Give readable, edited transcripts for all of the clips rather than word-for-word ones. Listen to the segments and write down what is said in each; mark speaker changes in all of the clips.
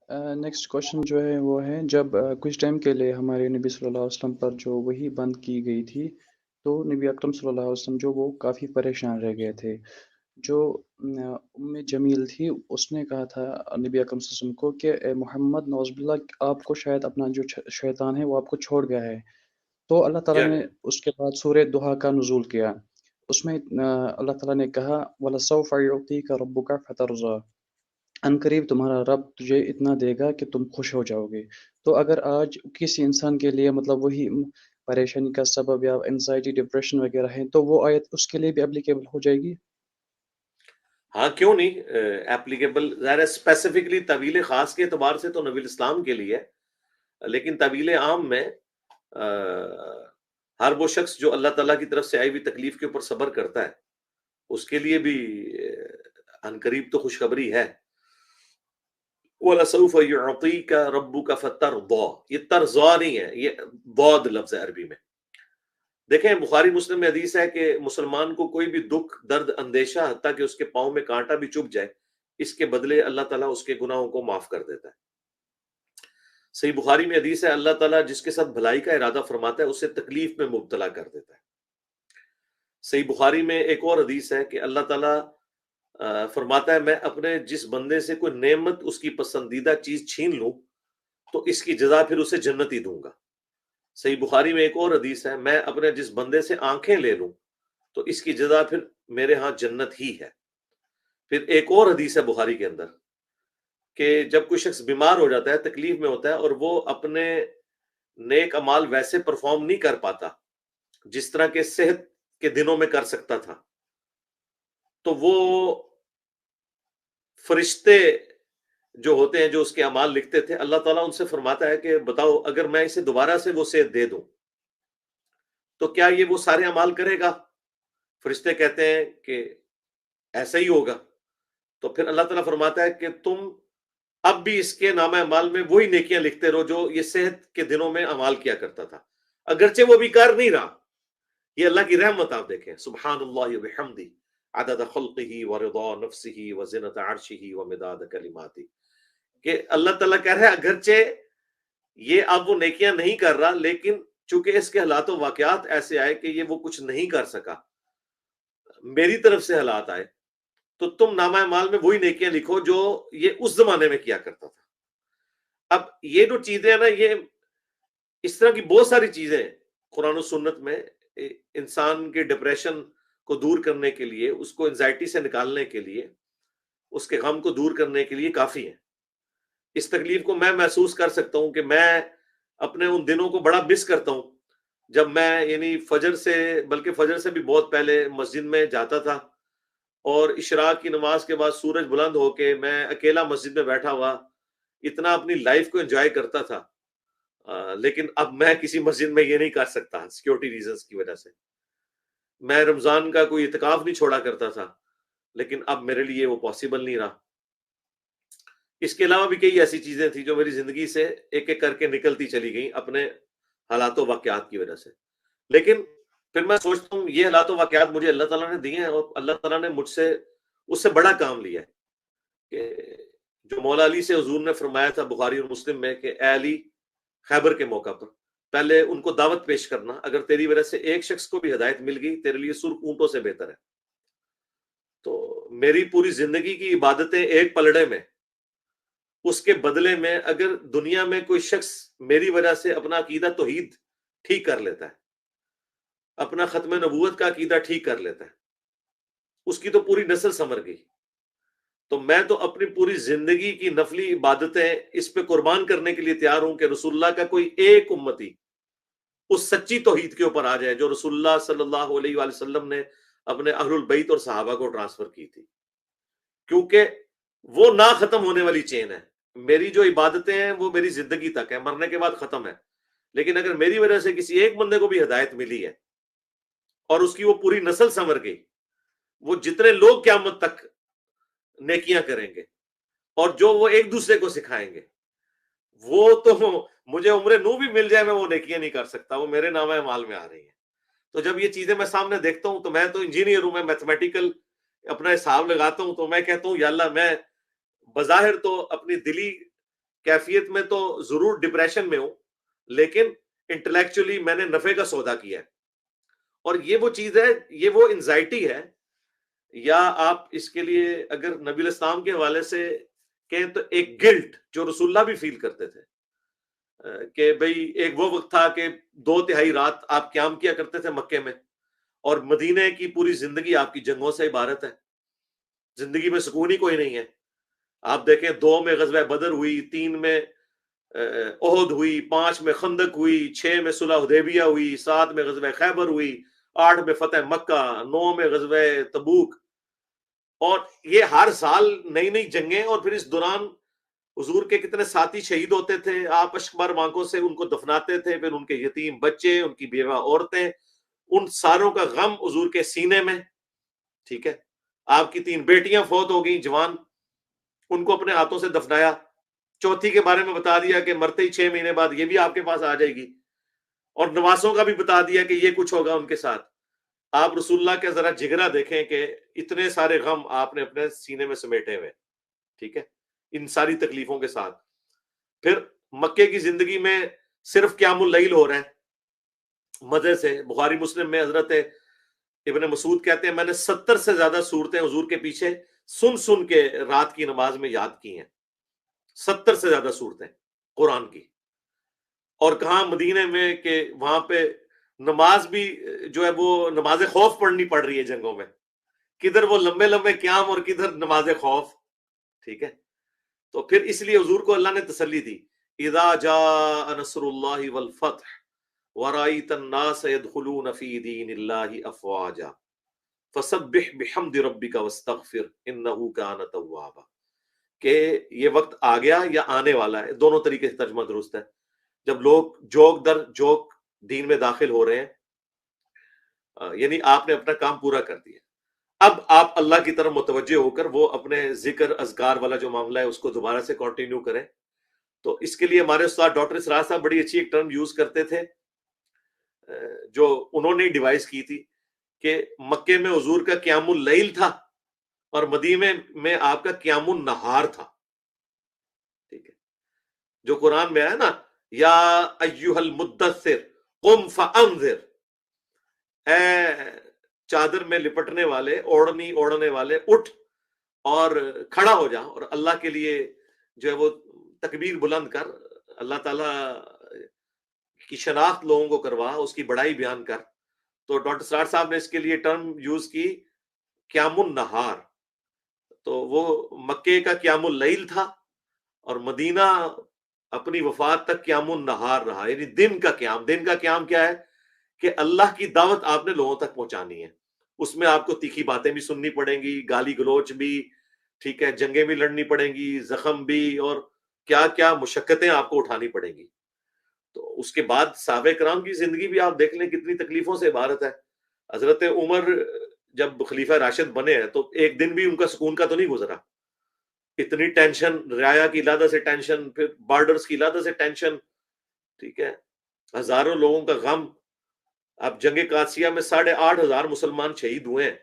Speaker 1: Next question جو ہے وہ ہے، جب کچھ ٹائم کے لیے ہمارے نبی صلی اللہ علیہ وسلم پر جو وحی بند کی گئی تھی، تو نبی اکرم صلی اللہ علیہ وسلم جو وہ کافی پریشان رہ گئے تھے. جو ام جمیل تھی، اس نے کہا تھا نبی اکرم صلی اللہ علیہ وسلم کو کہ اے محمد، نعوذ باللہ، آپ کو شاید اپنا جو شیطان ہے وہ آپ کو چھوڑ گیا ہے. تو اللہ تعالیٰ نے
Speaker 2: جی
Speaker 1: اس کے بعد سورہ دہا کا نزول کیا. اس میں اللہ تعالیٰ نے کہا وَلَسَوْفَ يُعْطِيكَ رَبُّكَ فَتَرْضَىٰ، ان قریب تمہارا رب تجھے اتنا دے گا کہ تم خوش ہو جاؤ گے. تو اگر آج کسی انسان کے لیے مطلب وہی پریشانی کا سبب یا انزائٹی ڈپریشن وغیرہ ہے، تو وہ آیت اس کے لیے بھی اپلیکیبل ہو جائے گی؟
Speaker 2: ہاں، کیوں نہیں ایپلیکیبل. ظاہر ہے اسپیسیفکلی طویل خاص کے اعتبار سے تو نبی الاسلام کے لیے ہے، لیکن طویل عام میں ہر وہ شخص جو اللہ تعالیٰ کی طرف سے آئی ہوئی تکلیف کے اوپر صبر کرتا ہے، اس کے لیے بھی عنقریب تو خوشخبری ہے. وَلَسَوْفَ يُعْطِيكَ رَبُّكَ فَتَرْضَىٰ، یہ ترضا نہیں ہے، یہ ضاد لفظ ہے عربی میں. دیکھیں بخاری مسلم میں حدیث ہے کہ مسلمان کو کوئی بھی دکھ، درد، اندیشہ، حتیٰ کہ اس کے پاؤں میں کانٹا بھی چبھ جائے، اس کے بدلے اللہ تعالیٰ اس کے گناہوں کو معاف کر دیتا ہے. صحیح بخاری میں حدیث ہے اللہ تعالیٰ جس کے ساتھ بھلائی کا ارادہ فرماتا ہے اسے تکلیف میں مبتلا کر دیتا ہے. صحیح بخاری میں ایک اور حدیث ہے کہ اللہ تعالیٰ فرماتا ہے میں اپنے جس بندے سے کوئی نعمت، اس کی پسندیدہ چیز چھین لوں تو اس کی جزا پھر اسے جنت ہی دوں گا. صحیح بخاری میں ایک اور حدیث ہے میں اپنے جس بندے سے آنکھیں لے لوں تو اس کی جزا پھر میرے ہاں جنت ہی ہے. پھر ایک اور حدیث ہے بخاری کے اندر کہ جب کوئی شخص بیمار ہو جاتا ہے، تکلیف میں ہوتا ہے، اور وہ اپنے نیک اعمال ویسے پرفارم نہیں کر پاتا جس طرح کے صحت کے دنوں میں کر سکتا تھا، تو وہ فرشتے جو ہوتے ہیں جو اس کے اعمال لکھتے تھے، اللہ تعالیٰ ان سے فرماتا ہے کہ بتاؤ اگر میں اسے دوبارہ سے وہ صحت دے دوں تو کیا یہ وہ سارے اعمال کرے گا؟ فرشتے کہتے ہیں کہ ایسا ہی ہوگا. تو پھر اللہ تعالیٰ فرماتا ہے کہ تم اب بھی اس کے نامہ اعمال میں وہی نیکیاں لکھتے رہو جو یہ صحت کے دنوں میں اعمال کیا کرتا تھا، اگرچہ وہ بھی کر نہیں رہا. یہ اللہ کی رحمت آپ دیکھیں، سبحان اللہ وبحمدہ عدد خلقہ ورضا نفسہ وزنۃ عرشہ ومداد کلماتہ، کہ اللہ تعالیٰ کہہ رہے ہیں اگرچہ یہ اب وہ نیکیاں نہیں کر رہا، لیکن چونکہ اس کے حالات و واقعات ایسے آئے کہ یہ وہ کچھ نہیں کر سکا، میری طرف سے حالات آئے، تو تم نامہ اعمال میں وہی نیکیاں لکھو جو یہ اس زمانے میں کیا کرتا تھا. اب یہ جو چیزیں ہیں نا، یہ اس طرح کی بہت ساری چیزیں قرآن و سنت میں انسان کے ڈپریشن کو دور کرنے کے لیے، اس کو انزائٹی سے نکالنے کے لیے، اس کے غم کو دور کرنے کے لیے کافی ہیں. اس تکلیف کو میں محسوس کر سکتا ہوں کہ میں اپنے ان دنوں کو بڑا مس کرتا ہوں جب میں یعنی فجر سے، بلکہ فجر سے بھی بہت پہلے مسجد میں جاتا تھا، اور اشراق کی نماز کے بعد سورج بلند ہو کے میں اکیلا مسجد میں بیٹھا ہوا اتنا اپنی لائف کو انجوائے کرتا تھا. لیکن اب میں کسی مسجد میں یہ نہیں کر سکتا سیکیورٹی ریزنز کی وجہ سے. میں رمضان کا کوئی اعتکاف نہیں چھوڑا کرتا تھا، لیکن اب میرے لیے وہ پاسبل نہیں رہا. اس کے علاوہ بھی کئی ایسی چیزیں تھیں جو میری زندگی سے ایک ایک کر کے نکلتی چلی گئیں اپنے حالات و واقعات کی وجہ سے. لیکن پھر میں سوچتا ہوں یہ حالات و واقعات مجھے اللہ تعالیٰ نے دیے ہیں، اور اللہ تعالیٰ نے مجھ سے اس سے بڑا کام لیا ہے کہ جو مولا علی سے حضور نے فرمایا تھا بخاری اور مسلم میں کہ اے علی، خیبر کے موقع پر پہلے ان کو دعوت پیش کرنا، اگر تیری وجہ سے ایک شخص کو بھی ہدایت مل گئی تیرے لیے سرخ اونٹوں سے بہتر ہے. تو میری پوری زندگی کی عبادتیں ایک پلڑے میں، اس کے بدلے میں اگر دنیا میں کوئی شخص میری وجہ سے اپنا عقیدہ توحید ٹھیک کر لیتا ہے، اپنا ختم نبوت کا عقیدہ ٹھیک کر لیتا ہے، اس کی تو پوری نسل سنور گئی. تو میں تو اپنی پوری زندگی کی نفلی عبادتیں اس پہ قربان کرنے کے لیے تیار ہوں کہ رسول اللہ کا کوئی ایک امتی اس سچی توحید کے اوپر آ جائے جو رسول اللہ صلی اللہ علیہ وآلہ وسلم نے اپنے اہل البیت اور صحابہ کو ٹرانسفر کی تھی، کیونکہ وہ نہ ختم ہونے والی چین ہے. میری جو عبادتیں ہیں وہ میری زندگی تک ہے، مرنے کے بعد ختم ہے. لیکن اگر میری وجہ سے کسی ایک بندے کو بھی ہدایت ملی ہے اور اس کی وہ پوری نسل سنور گئی، وہ جتنے لوگ قیامت تک نیکیاں کریں گے اور جو وہ ایک دوسرے کو سکھائیں گے، وہ تو مجھے عمر نو بھی مل جائے میں وہ نیکیاں نہیں کر سکتا، وہ میرے نامہ اعمال میں آ رہی ہیں. تو جب یہ چیزیں میں سامنے دیکھتا ہوں تو میں تو انجینئر ہوں، میں میتھمیٹیکل اپنا حساب لگاتا ہوں، تو میں کہتا ہوں یا اللہ، میں بظاہر تو اپنی دلی کیفیت میں تو ضرور ڈپریشن میں ہوں، لیکن انٹلیکچولی میں نے نفع کا سودا کیا ہے. اور یہ وہ چیز ہے، یہ وہ انزائٹی ہے، یا آپ اس کے لیے اگر نبی الاسلام کے حوالے سے کہیں تو ایک گلٹ جو رسول اللہ بھی فیل کرتے تھے، کہ بھئی ایک وہ وقت تھا کہ 2/3 رات آپ قیام کیا کرتے تھے مکے میں، اور مدینے کی پوری زندگی آپ کی جنگوں سے عبارت ہے، زندگی میں سکون ہی کوئی نہیں ہے. آپ دیکھیں 2 میں غزوہ بدر ہوئی، 3 میں احد ہوئی، 5 میں خندق ہوئی، 6 میں صلح حدیبیہ ہوئی، 7 میں غزوہ خیبر ہوئی، 8 میں فتح مکہ، 9 میں غزوہ تبوک. اور یہ ہر سال نئی نئی جنگیں، اور پھر اس دوران حضور کے کتنے ساتھی شہید ہوتے تھے، آپ اشکبار آنکھوں سے ان کو دفناتے تھے، پھر ان کے یتیم بچے، ان کی بیوہ عورتیں، ان ساروں کا غم حضور کے سینے میں. ٹھیک ہے، آپ کی 3 بیٹیاں فوت ہو گئیں جوان، ان کو اپنے ہاتھوں سے دفنایا. چوتھی کے بارے میں بتا دیا کہ مرتے ہی 6 مہینے بعد یہ بھی آپ کے پاس آ جائے گی، اور نواسوں کا بھی بتا دیا کہ یہ کچھ ہوگا ان کے ساتھ. آپ رسول اللہ کے ذرا جگرا دیکھیں کہ اتنے سارے غم آپ نے اپنے سینے میں سمیٹے ہوئے. ٹھیک ہے، ان ساری تکلیفوں کے ساتھ. پھر مکے کی زندگی میں صرف قیام اللیل ہو رہا ہے مزے سے. بخاری مسلم میں حضرت ابن مسعود کہتے ہیں میں نے 70 سے زیادہ صورتیں حضور کے پیچھے سن سن کے رات کی نماز میں یاد کی ہیں. 70 سے زیادہ صورتیں قرآن کی. اور کہاں مدینے میں کہ وہاں پہ نماز بھی جو ہے وہ نماز خوف پڑھنی پڑ رہی ہے جنگوں میں، کدھر وہ لمبے لمبے قیام اور کدھر نماز خوف. ٹھیک ہے، تو پھر اس لیے حضور کو اللہ نے تسلی دی، اذا جاء نصر اللہ والفتح ورأیت الناس يدخلون فی دین اللہ افواجا فسبح بحمد ربک واستغفر انہ کان توابا. کہ یہ وقت آ گیا یا آنے والا ہے، دونوں طریقے سے ترجمہ درست ہے. جب لوگ جوک در جوک دین میں داخل ہو رہے ہیں، یعنی آپ نے اپنا کام پورا کر دیا، اب آپ اللہ کی طرف متوجہ ہو کر وہ اپنے ذکر اذکار والا جو معاملہ ہے اس کو دوبارہ سے کنٹینیو کریں. تو اس کے لیے ہمارے استاد ڈاکٹر اسرار صاحب بڑی اچھی ایک ٹرم یوز کرتے تھے، جو انہوں نے ڈیوائز کی تھی، کہ مکے میں حضور کا قیام اللیل تھا اور مدینے میں آپ کا قیام النہار تھا. ٹھیک ہے، جو قرآن میں ہے نا، یا ایھا المدثر قم فانذر، اے چادر میں لپٹنے والے، اوڑھنے والے، اٹھ اور کھڑا ہو جا، اور اللہ کے لیے جو ہے وہ تکبیر بلند کر، اللہ تعالیٰ کی شناخت لوگوں کو کروا، اس کی بڑائی بیان کر. تو ڈاکٹر سرار صاحب نے اس کے لیے ٹرم یوز کی قیام النہار. تو وہ مکے کا قیام اللیل تھا، اور مدینہ اپنی وفات تک قیام النہار رہا، یعنی دن کا قیام. دن کا قیام کیا ہے؟ کہ اللہ کی دعوت آپ نے لوگوں تک پہنچانی ہے. اس میں آپ کو تیکھی باتیں بھی سننی پڑیں گی، گالی گلوچ بھی، ٹھیک ہے، جنگیں بھی لڑنی پڑیں گی، زخم بھی، اور کیا کیا مشقتیں آپ کو اٹھانی پڑیں گی. تو اس کے بعد صحابہ کرام کی زندگی بھی آپ دیکھ لیں کتنی تکلیفوں سے عبارت ہے. حضرت عمر جب خلیفہ راشد بنے ہیں تو ایک دن بھی ان کا سکون کا تو نہیں گزرا. اتنی ٹینشن، رعایا کی لادہ سے ٹینشن، پھر بارڈرز کی لادہ سے ٹینشن. ٹھیک ہے، ہزاروں لوگوں کا غم. اب جنگ قادسیہ میں 8,500 مسلمان شہید ہوئے ہیں.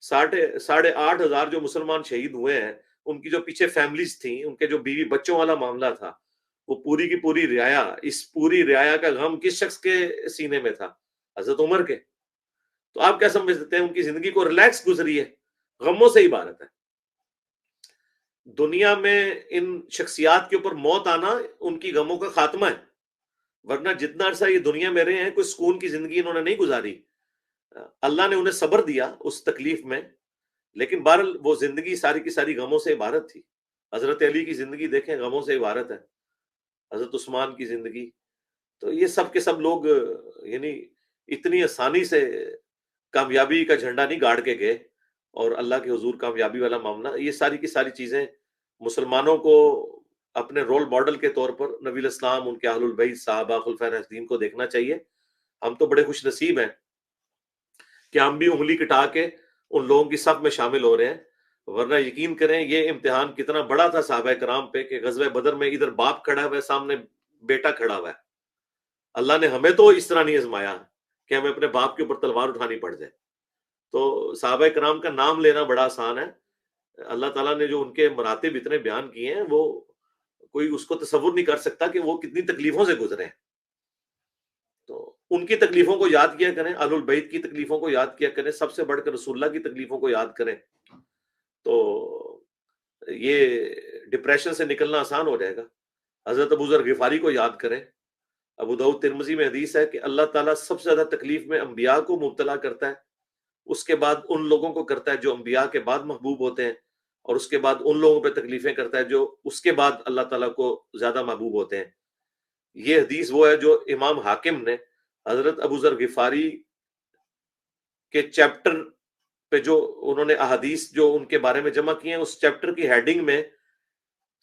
Speaker 2: 8,500 جو مسلمان شہید ہوئے ہیں، ان کی جو پیچھے فیملیز تھیں، ان کے جو بیوی بچوں والا معاملہ تھا، وہ پوری کی پوری رعایا، اس پوری رعایا کا غم کس شخص کے سینے میں تھا؟ حضرت عمر کے. تو آپ کیا سمجھ سکتے ہیں ان کی زندگی کو ریلیکس گزری ہے، غموں سے عبارت ہے. دنیا میں ان شخصیات کے اوپر موت آنا ان کی غموں کا خاتمہ ہے، ورنہ جتنا عرصہ یہ دنیا میں رہے ہیں کوئی سکون کی زندگی انہوں نے نہیں گزاری. اللہ نے انہیں صبر دیا اس تکلیف میں، لیکن بہرحال وہ زندگی ساری کی ساری غموں سے عبارت تھی. حضرت علی کی زندگی دیکھیں، غموں سے عبارت ہے. حضرت عثمان کی زندگی. تو یہ سب کے سب لوگ یعنی اتنی آسانی سے کامیابی کا جھنڈا نہیں گاڑ کے گئے، اور اللہ کے حضور کامیابی والا معاملہ. یہ ساری کی ساری چیزیں مسلمانوں کو اپنے رول ماڈل کے طور پر نبی الاسلام، ان کے اہل البیت، صحابہ، خلفائے راشدین کو دیکھنا چاہیے. ہم تو بڑے خوش نصیب ہیں کہ ہم بھی انگلی کٹا کے ان لوگوں کی صف میں شامل ہو رہے ہیں. ورنہ یقین کریں یہ امتحان کتنا بڑا تھا صحابہ کرام پہ، کہ غزوہ بدر میں ادھر باپ کھڑا ہوا ہے، سامنے بیٹا کھڑا ہوا ہے. اللہ نے ہمیں تو اس طرح نہیں آزمایا کہ ہمیں اپنے باپ کے اوپر تلوار اٹھانی پڑ جائے. تو صحابہ کرام کا نام لینا بڑا آسان ہے. اللہ تعالیٰ نے جو ان کے مراتب اتنے بیان کیے ہیں، وہ کوئی اس کو تصور نہیں کر سکتا کہ وہ کتنی تکلیفوں سے گزرے ہیں. تو ان کی تکلیفوں کو یاد کیا کریں، اہل البیت کی تکلیفوں کو یاد کیا کریں، سب سے بڑھ کر رسول اللہ کی تکلیفوں کو یاد کریں، تو یہ ڈپریشن سے نکلنا آسان ہو جائے گا. حضرت ابو ذر غفاری کو یاد کریں. ابو داؤد ترمذی میں حدیث ہے کہ اللہ تعالیٰ سب سے زیادہ تکلیف میں انبیاء کو مبتلا کرتا ہے، اس کے بعد ان لوگوں کو کرتا ہے جو انبیاء کے بعد محبوب ہوتے ہیں، اور اس کے بعد ان لوگوں پہ تکلیفیں کرتا ہے جو اس کے بعد اللہ تعالیٰ کو زیادہ محبوب ہوتے ہیں. یہ حدیث وہ ہے جو امام حاکم نے حضرت ابو ذر غفاری کے چیپٹر پہ جو انہوں نے احادیث جو ان کے بارے میں جمع کیے ہیں، اس چیپٹر کی ہیڈنگ میں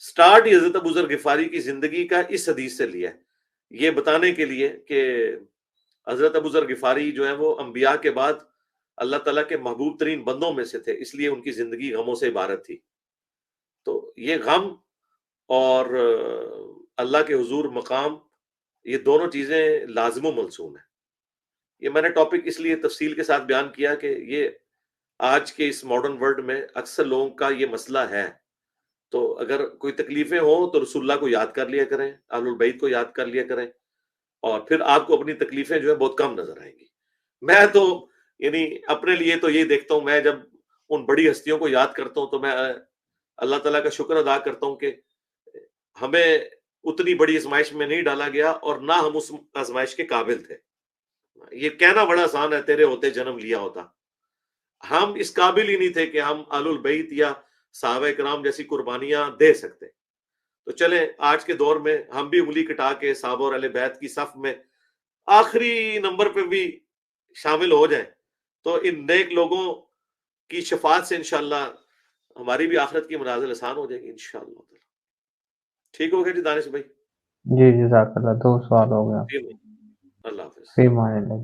Speaker 2: سٹارٹ ہی حضرت ابو ذر غفاری کی زندگی کا اس حدیث سے لیا ہے، یہ بتانے کے لیے کہ حضرت ابو ذر غفاری جو ہے وہ انبیاء کے بعد اللہ تعالیٰ کے محبوب ترین بندوں میں سے تھے، اس لیے ان کی زندگی غموں سے عبارت تھی. تو یہ غم اور اللہ کے حضور مقام، یہ دونوں چیزیں لازم و ملزوم ہیں. یہ میں نے ٹاپک اس لیے تفصیل کے ساتھ بیان کیا کہ یہ آج کے اس ماڈرن ورلڈ میں اکثر لوگوں کا یہ مسئلہ ہے. تو اگر کوئی تکلیفیں ہوں تو رسول اللہ کو یاد کر لیا کریں، اہل البیت کو یاد کر لیا کریں، اور پھر آپ کو اپنی تکلیفیں جو ہے بہت کم نظر آئیں گی. میں تو یعنی اپنے لیے تو یہ دیکھتا ہوں، میں جب ان بڑی ہستیوں کو یاد کرتا ہوں تو میں اللہ تعالیٰ کا شکر ادا کرتا ہوں کہ ہمیں اتنی بڑی آزمائش میں نہیں ڈالا گیا، اور نہ ہم اس آزمائش کے قابل تھے. یہ کہنا بڑا آسان ہے، تیرے ہوتے جنم لیا ہوتا. ہم اس قابل ہی نہیں تھے کہ ہم اہل البیت یا صحابہ کرام جیسی قربانیاں دے سکتے. تو چلیں آج کے دور میں ہم بھی انگلی کٹا کے صحابہ اور اہل بیت کی صف میں آخری نمبر پہ بھی شامل ہو جائیں، تو ان نیک لوگوں کی شفاعت سے انشاءاللہ ہماری بھی آخرت کی منازل آسان ہو جائے گی انشاءاللہ. ٹھیک ہو گیا جی دانش بھائی؟
Speaker 3: جی جزاک اللہ. 2 سوال ہو گیا.
Speaker 2: اللہ حافظ.
Speaker 3: فی امان اللہ.